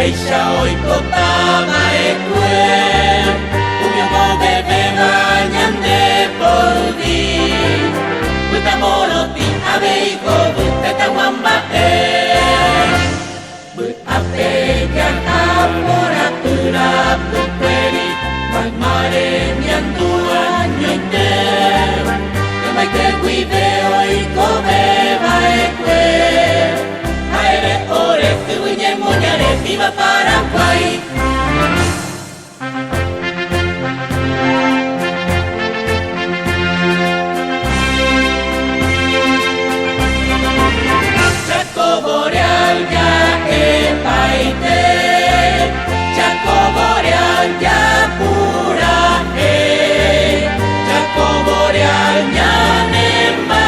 peixa oikota baekue, umiongo bebe bañan de poldi, buta moroti abeiko buta tawamba bu ape yang apora pura pukweri, magmare nyantuan nyoite, kemai ke guive oiko beba ekue, haere ore tuinye muñare viva Paraguay. Chaco Boreal ya epaite, Chaco Boreal ya pura Chaco Boreal ya nemba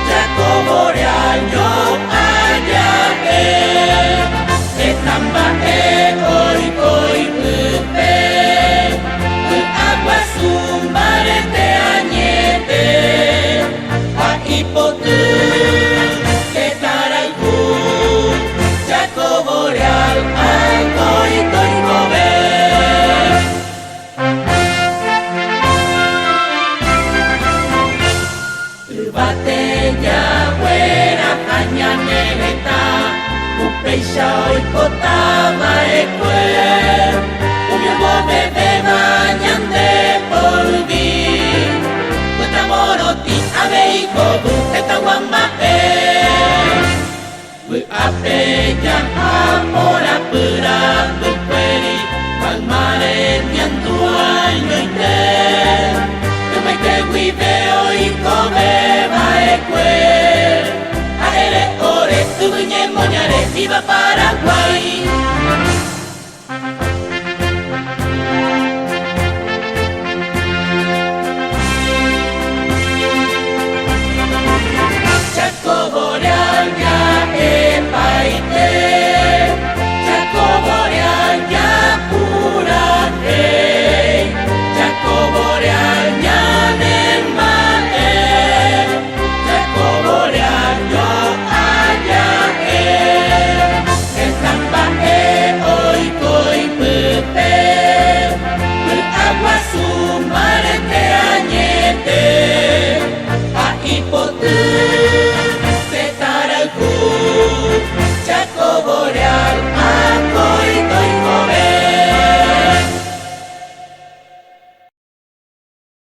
Chaco Boreal yo allá etamba hoy koi pupe, agua sumbarete añete, a hipotu Boreal, alcoy, coy, cobe. Batella, buena, caña, neveta, upeixa, oikota, baekue, umiongo bebe bañan de polvi, buta moroti, abeiko, buteta, guambae. Ape yang amora pura pukweri, magmare nyantuan nyoite, kemai ke guive oiko beba ekue, haere ore tubuñe moñare viva Paraguay.